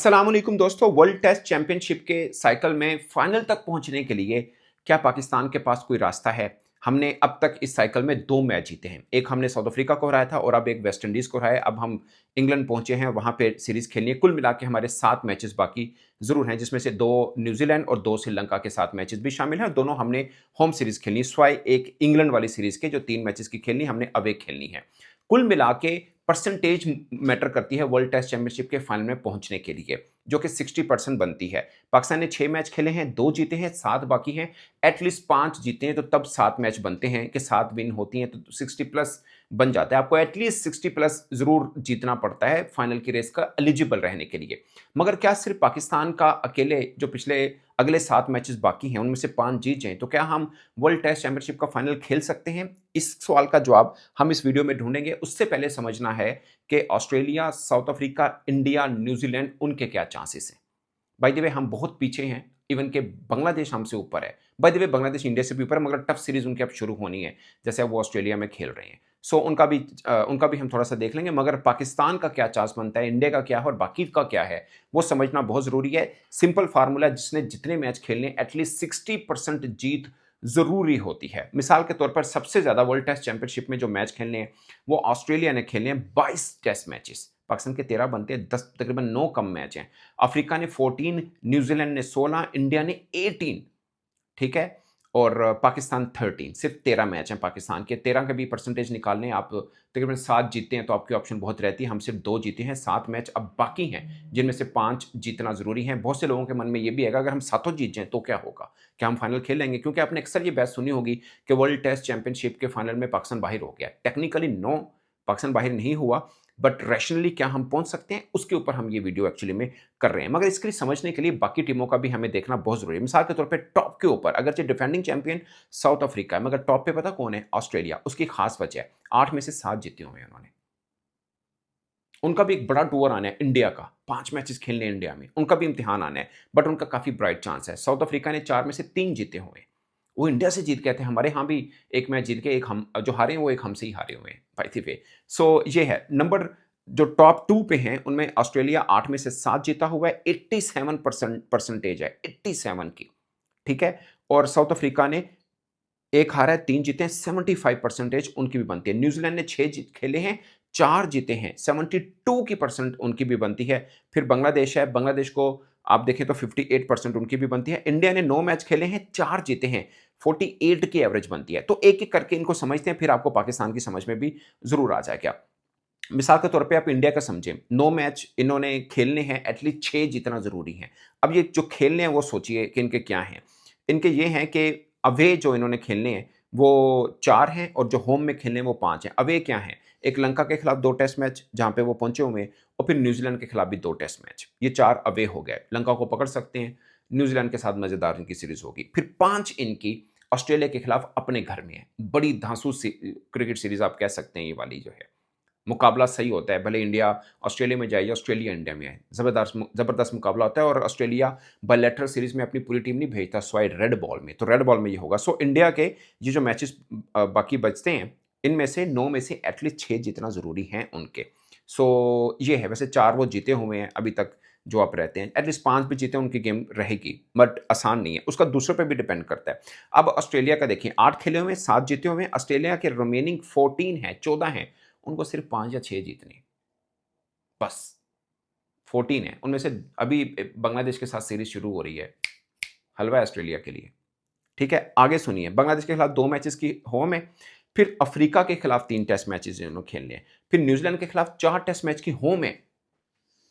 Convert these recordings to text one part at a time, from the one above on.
अस्सलामुअलैकुम दोस्तों, world test championship के साइकिल में फाइनल तक पहुंचने के लिए क्या पाकिस्तान के पास कोई रास्ता है? हमने अब तक इस साइकिल में 2 मैच जीते हैं। एक हमने साउथ अफ्रीका को हराया था और अब एक वेस्ट इंडीज़ को हराया है। अब हम इंग्लैंड पहुंचे हैं, वहां पे सीरीज़ खेलनी है। कुल मिला के हमारे 7 मैचेस बाकी ज़रूर हैं, जिसमें से 2 न्यूज़ीलैंड और 2 श्रीलंका के साथ मैचेस भी शामिल हैं और दोनों हमने होम सीरीज़ खेलनी है। सिवाय एक इंग्लैंड वाली सीरीज़ के जो 3 मैचेस की खेलनी है, हमने अवे खेलनी है। कुल मिला के परसेंटेज मैटर करती है वर्ल्ड टेस्ट चैंपियनशिप के फाइनल में पहुंचने के लिए, जो कि 60% बनती है। पाकिस्तान ने 6 मैच खेले हैं, 2 जीते हैं, 7 बाकी हैं। एटलीस्ट 5 जीते हैं तो तब 7 मैच बनते हैं कि 7 विन होती हैं तो 60 प्लस बन जाता है। आपको एटलीस्ट 60 प्लस ज़रूर जीतना पड़ता है फाइनल की रेस का एलिजिबल रहने के लिए। मगर क्या सिर्फ पाकिस्तान का अकेले जो पिछले अगले 7 मैचेस बाकी हैं, उनमें से 5 जीत जाएँ, तो क्या हम वर्ल्ड टेस्ट चैंपियनशिप का फाइनल खेल सकते हैं? इस सवाल का जवाब हम इस वीडियो में ढूँढेंगे। उससे पहले समझना है कि Australia, south Africa, India, New Zealand उनके क्या चांसेस हैं। बाय द वे हम बहुत पीछे हैं, इवन कि बांग्लादेश हमसे ऊपर है। By the way Bangladesh India से भी ऊपर है, मगर टफ सीरीज़ उनकी अब शुरू होनी है, जैसे अब वो ऑस्ट्रेलिया में खेल रहे हैं। सो उनका भी हम थोड़ा-सा देख लेंगे, मगर पाकिस्तान का क्या चांस बनता है, इंडिया का क्या है और बाकी का क्या है, वो समझना बहुत ज़रूरी है। सिंपल फार्मूला है, जिसने जितने मैच खेलने एटलीस्ट 60% जीत ज़रूरी होती है। मिसाल के तौर पर सबसे ज़्यादा वर्ल्ड टेस्ट चैंपियनशिप में जो मैच खेलने हैं, वो ऑस्ट्रेलिया ने खेलने हैं 22 टेस्ट मैचेस। पाकिस्तान के 13 बनते हैं, 10 तकरीबन 9 कम मैच हैं। अफ्रीका ने 14, न्यूजीलैंड ने 16, इंडिया ने 18, ठीक है? और पाकिस्तान 13, सिर्फ 13 मैच हैं पाकिस्तान के। 13 के भी परसेंटेज निकालने हैं आप, तकरीबन 7 जीतते हैं तो आपकी ऑप्शन बहुत रहती है। हम सिर्फ 2 जीते हैं, 7 मैच अब बाकी हैं, जिनमें से 5 जीतना ज़रूरी है। बहुत से लोगों के मन में ये भी है, अगर हम सातों जीत जाएँ तो क्या होगा? क्या हम फाइनल खेल लेंगे? क्योंकि आपने अक्सर ये बहस सुनी होगी कि वर्ल्ड टेस्ट चैंपियनशिप के फाइनल में पाकिस्तान बाहर हो गया। टेक्निकली नो, पाकिस्तान बाहर नहीं हुआ, बट रैशनली क्या हम पहुँच सकते हैं? उसके ऊपर हम ये वीडियो एक्चुअली में कर रहे हैं। मगर इसके लिए समझने के लिए बाकी टीमों का भी हमें देखना बहुत ज़रूरी है। मिसाल के तौर पे टॉप के ऊपर अगरचे डिफेंडिंग चैंपियन साउथ अफ्रीका है, मगर टॉप पे पता कौन है? ऑस्ट्रेलिया। उसकी खास वजह है, 8 में से 7 जीते हुए हैं उन्होंने। उनका भी एक बड़ा टूर आना है इंडिया का, 5 मैचेस खेलने हैं इंडिया में, उनका भी इम्तिहान आना है, बट उनका काफ़ी ब्राइट चांस है। साउथ अफ्रीका ने 4 में से 3 जीते हुए हैं। वो इंडिया से जीत के आए थे, हमारे यहाँ भी 1 मैच जीत के, एक हम जो हारे हैं वो एक हमसे ही हारे हुए हैं बाय द वे। सो ये है नंबर जो टॉप 2 पे हैं, उनमें ऑस्ट्रेलिया 8 में से 7 जीता हुआ है, 87% परसेंटेज है, 87 की, ठीक है? और साउथ अफ्रीका ने 1 हारा है, 3 जीते हैं, 75 परसेंटेज उनकी भी बनती है। न्यूज़ीलैंड ने 6 जीत खेले हैं, 4 जीते हैं, 72 की परसेंट उनकी भी बनती है। फिर बांग्लादेश है, बांग्लादेश को आप देखें तो 58% उनकी भी बनती है। इंडिया ने 9 मैच खेले हैं, 4 जीते हैं, 48 की एवरेज बनती है। तो एक-एक करके इनको समझते हैं, फिर आपको पाकिस्तान की समझ में भी ज़रूर आ जाएगा। मिसाल के तौर पे आप इंडिया का समझें, 9 मैच इन्होंने खेलने हैं, एटलीस्ट 6 जीतना ज़रूरी है। अब ये जो खेलने हैं वो सोचिए कि इनके क्या हैं? इनके ये हैं कि अवे जो इन्होंने खेलने हैं वो 4 हैं और जो होम में खेलने हैं वो 5 हैं। अवे क्या हैं? एक लंका के खिलाफ 2 टेस्ट मैच जहाँ पे वो पहुँचे हुए हैं और फिर न्यूज़ीलैंड के खिलाफ भी 2 टेस्ट मैच। ये 4 अवे हो गए। लंका को पकड़ सकते हैं, न्यूज़ीलैंड के साथ मज़ेदार इनकी सीरीज़ होगी। फिर 5 इनकी ऑस्ट्रेलिया के खिलाफ अपने घर में है। बड़ी धांसू सी क्रिकेट सीरीज़ आप कह सकते हैं ये वाली जो है। मुकाबला सही होता है, भले इंडिया ऑस्ट्रेलिया में जाए या ऑस्ट्रेलिया इंडिया में आए। ज़बरदस्त मुकाबला होता है और ऑस्ट्रेलिया बायलैटरल सीरीज़ में अपनी पूरी टीम नहीं भेजता, सिवाय रेड बॉल में, तो रेड बॉल में ये होगा। सो इंडिया के ये जो मैचेस बाकी बचते हैं, इनमें से 9 में से एटलीस्ट 6 जीतना ज़रूरी हैं उनके। सो ये है, वैसे 4 वो जीते हुए हैं अभी तक जो आप रहते हैं, एटलीस्ट 5 भी जीते उनकी गेम रहेगी, बट आसान नहीं है, उसका दूसरों पे भी डिपेंड करता है। अब ऑस्ट्रेलिया का देखिए, 8 खेले हुए हैं, 7 जीते हुए हैं, ऑस्ट्रेलिया के रिमेनिंग 14 हैं, 14 हैं, उनको सिर्फ 5 या 6 जीतने हैं, बस 14 है। उनमें से अभी बांग्लादेश के साथ सीरीज़ शुरू हो रही है, हलवा है ऑस्ट्रेलिया के लिए, ठीक है? आगे सुनिए, बांग्लादेश के खिलाफ 2 मैचेस की होम है, फिर अफ्रीका के खिलाफ 3 टेस्ट मैचेस इन्होंने खेलने हैं, फिर न्यूज़ीलैंड के खिलाफ 4 टेस्ट मैच की होम है,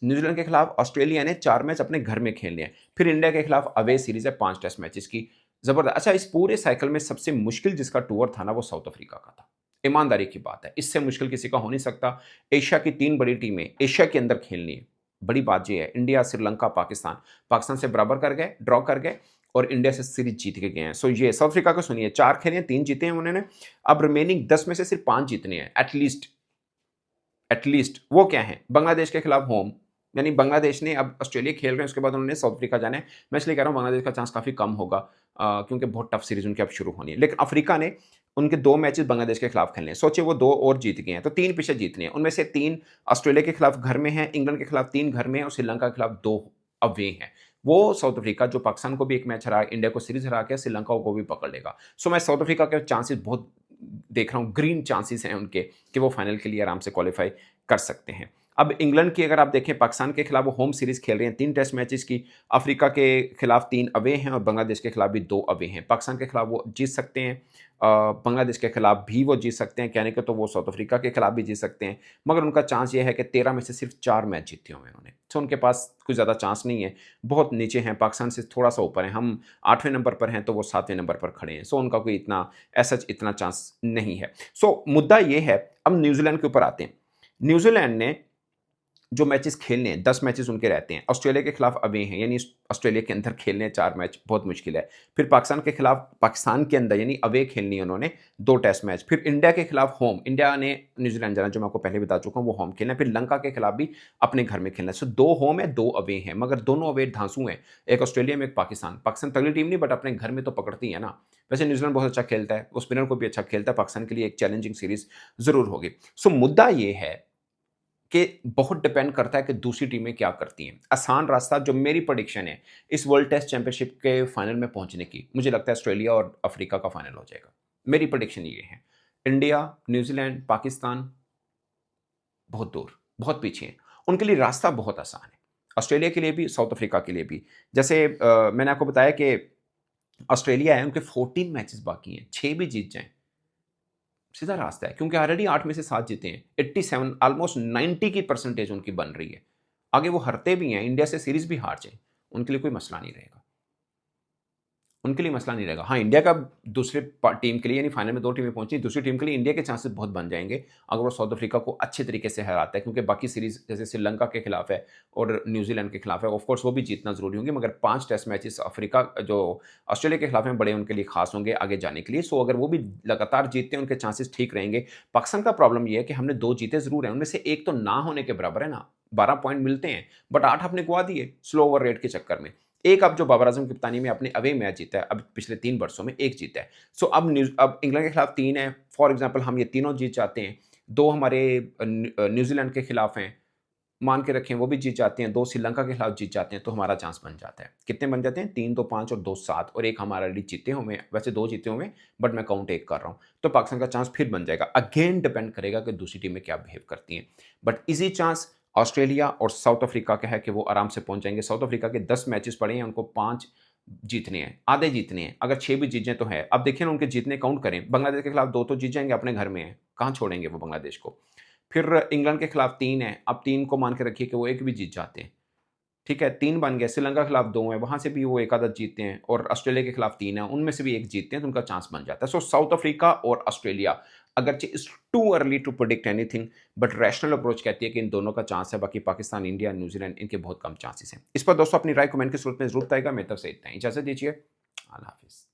न्यूज़ीलैंड के खिलाफ ऑस्ट्रेलिया ने 4 मैच अपने घर में खेलने हैं, फिर इंडिया के खिलाफ अवे सीरीज़ है 5 टेस्ट मैचेस की, ज़बरदस्त। अच्छा, इस पूरे साइकिल में सबसे मुश्किल जिसका टूर था ना, वो साउथ अफ्रीका का था। ईमानदारी की बात है, इससे मुश्किल किसी का हो नहीं सकता। एशिया की 3 बड़ी टीमें एशिया के अंदर खेलनी है, बड़ी बात ये है। इंडिया, श्रीलंका, पाकिस्तान, पाकिस्तान से बराबर कर गए, ड्रॉ कर गए और इंडिया से सीरीज़ जीत के गए हैं। सो ये साउथ अफ्रीका को सुनिए, 4 खेले हैं, 3 जीते हैं उन्होंने, अब रिमेनिंग 10 में से सिर्फ 5 जीतने हैं एटलीस्ट। एटलीस्ट वो क्या हैं? बांग्लादेश के खिलाफ होम, यानी बांग्लादेश ने अब ऑस्ट्रेलिया खेल रहे हैं, उसके बाद उन्होंने साउथ अफ्रीका जाना है। मैं इसलिए कह रहा हूँ बांग्लादेश का चांस काफ़ी कम होगा, क्योंकि बहुत टफ सीरीज़ उनकी अब शुरू होनी है। लेकिन अफ्रीका ने उनके 2 मैचेस बांग्लादेश के खिलाफ खेलने हैं। सोचिए वो 2 और जीत गए हैं, तो 3 पीछे जीतने हैं। उनमें से 3 ऑस्ट्रेलिया के खिलाफ घर में हैं, इंग्लैंड के खिलाफ 3 घर में हैं और श्रीलंका के खिलाफ 2 अवे हैं। वो साउथ अफ्रीका जो पाकिस्तान को भी 1 मैच हरा, इंडिया को सीरीज़ हरा के श्रीलंका को भी पकड़ लेगा। सो मैं साउथ अफ्रीका के चांसेस बहुत देख रहा हूँ, ग्रीन चांसेस हैं उनके कि वो फाइनल के लिए आराम से क्वालीफाई कर सकते हैं। अब इंग्लैंड की अगर आप देखें, पाकिस्तान के खिलाफ वो होम सीरीज़ खेल रहे हैं 3 टेस्ट मैचेस की। अफ्रीका के खिलाफ 3 अवे हैं और बांग्लादेश के खिलाफ भी 2 अवे हैं। पाकिस्तान के खिलाफ वो जीत सकते हैं, बांग्लादेश के खिलाफ भी वो जीत सकते हैं, कहने को तो वो साउथ अफ्रीका के खिलाफ भी जीत सकते हैं, मगर उनका चांस ये है कि 13 में से सिर्फ 4 मैच जीते हुए हैं उन्होंने। तो उनके पास कोई ज़्यादा चांस नहीं है, बहुत नीचे हैं, पाकिस्तान से थोड़ा सा ऊपर हैं। हम 8वें नंबर पर हैं तो वो 7वें नंबर पर खड़े हैं। सो उनका कोई इतना ऐसा इतना चांस नहीं है। सो मुद्दा ये है, अब न्यूजीलैंड के ऊपर आते हैं। न्यूजीलैंड ने जो मैचेस खेलने हैं, 10 मैचेस उनके रहते हैं। ऑस्ट्रेलिया के खिलाफ अवे हैं, यानी ऑस्ट्रेलिया के अंदर खेलने हैं 4 मैच, बहुत मुश्किल है। फिर पाकिस्तान के खिलाफ पाकिस्तान के अंदर यानी अवे खेलनी है उन्होंने 2 टेस्ट मैच। फिर इंडिया के खिलाफ होम, इंडिया ने न्यूजीलैंड जाना, जो मैं आपको पहले बता चुका हूँ, वो होम खेलना है। फिर लंका के खिलाफ भी अपने घर में खेलना है। सो 2 होम है, 2 अवे हैं, मगर दोनों अवे धांसू हैं। एक ऑस्ट्रेलिया में, एक पाकिस्तान। पाकिस्तान तगड़ी टीम नहीं, बट अपने घर में तो पकड़ती है ना। वैसे न्यूजीलैंड बहुत अच्छा खेलता है, वो स्पिनर को भी अच्छा खेलता है। पाकिस्तान के लिए एक चैलेंजिंग सीरीज ज़रूर होगी। सो मुद्दा ये है कि बहुत डिपेंड करता है कि दूसरी टीमें क्या करती हैं। आसान रास्ता जो मेरी प्रेडिक्शन है इस वर्ल्ड टेस्ट चैंपियनशिप के फाइनल में पहुंचने की, मुझे लगता है ऑस्ट्रेलिया और अफ्रीका का फाइनल हो जाएगा। मेरी प्रेडिक्शन ये है। इंडिया, न्यूजीलैंड, पाकिस्तान बहुत दूर, बहुत पीछे हैं। उनके लिए रास्ता बहुत आसान है, ऑस्ट्रेलिया के लिए भी, साउथ अफ्रीका के लिए भी। जैसे मैंने आपको बताया कि ऑस्ट्रेलिया है, उनके 14 मैचेस बाकी हैं, 6 भी जीत जाएं, सीधा रास्ता है, क्योंकि ऑलरेडी 8 में से 7 जीते हैं। 87 ऑलमोस्ट 90 की परसेंटेज उनकी बन रही है। आगे वो हारते भी हैं, इंडिया से सीरीज भी हार जाए, उनके लिए कोई मसला नहीं रहेगा। उनके लिए मसला नहीं रहेगा। हाँ, इंडिया का दूसरे टीम के लिए, यानी फाइनल में 2 टीमें पहुंची, दूसरी टीम के लिए इंडिया के चांसेस बहुत बन जाएंगे अगर वो साउथ अफ्रीका को अच्छे तरीके से हराता है, क्योंकि बाकी सीरीज जैसे श्रीलंका के खिलाफ है और न्यूजीलैंड के खिलाफ है, ऑफकोर्स वो भी जीतना जरूरी होंगे, मगर 5 टेस्ट मैचेस अफ्रीका जो ऑस्ट्रेलिया के खिलाफ हैं बड़े उनके लिए खास होंगे आगे जाने के लिए। सो अगर वो भी लगातार जीतते हैं, उनके चांसेस ठीक रहेंगे। पाकिस्तान का प्रॉब्लम ये है कि हमने 2 जीते जरूर हैं, उनमें से एक तो ना होने के बराबर है ना, 12 पॉइंट मिलते हैं, बट 8 हमने गवा दिए स्लो ओवर रेट के चक्कर में। एक अब जो बाबर आजम की कप्तानी में अपने अवे मैच जीता है, अब पिछले 3 वर्षों में 1 जीता है। सो अब इंग्लैंड के खिलाफ 3 है, फॉर एग्जांपल हम ये तीनों जीत जाते हैं, 2 हमारे न्यूजीलैंड के खिलाफ हैं, मान के रखें वो भी जीत जाते हैं, 2 श्रीलंका के खिलाफ जीत जाते हैं, तो हमारा चांस बन जाता है। कितने बन जाते हैं? 3, 2, 5 और 2, 7, और एक हमारा ऑलरेडी जीते हुए हैं, वैसे 2 जीते हुए हैं, बट मैं काउंट 1 कर रहा हूँ। तो पाकिस्तान का चांस फिर बन जाएगा। अगेन डिपेंड करेगा कि दूसरी टीमें क्या बिहेव करती हैं, बट इजी चांस ऑस्ट्रेलिया और साउथ अफ्रीका का है कि वो आराम से पहुंच जाएंगे। साउथ अफ्रीका के 10 मैचेस पड़े हैं, उनको 5 जीतने हैं, आधे जीतने हैं। अगर 6 भी जीत जाए तो है। अब देखिए ना, उनके जीतने काउंट करें, बांग्लादेश के खिलाफ 2 तो जीत जाएंगे, अपने घर में है, कहाँ छोड़ेंगे वो बांग्लादेश को। फिर इंग्लैंड के खिलाफ 3 है, अब 3 को मान के रखिए कि वो 1 भी जीत जाते हैं, ठीक है, 3 बन गए। श्रीलंका के खिलाफ 2 है, वहां से भी वो एक आधा जीतते हैं, और ऑस्ट्रेलिया के खिलाफ 3 है, उनमें से भी 1 जीतते हैं, तो उनका चांस बन जाता है। सो साउथ अफ्रीका और ऑस्ट्रेलिया, अगरचे it's too early to predict anything, but rational approach कहती है कि इन दोनों का चांस है। बाकी पाकिस्तान, इंडिया, न्यूजीलैंड, इनके बहुत कम चांसेस हैं। इस पर दोस्तों अपनी राय कमेंट के सूरत में जरूर बताएगा। मेरी तरफ से इतना ही, इजाजत दीजिए, अल्लाह हाफिज़।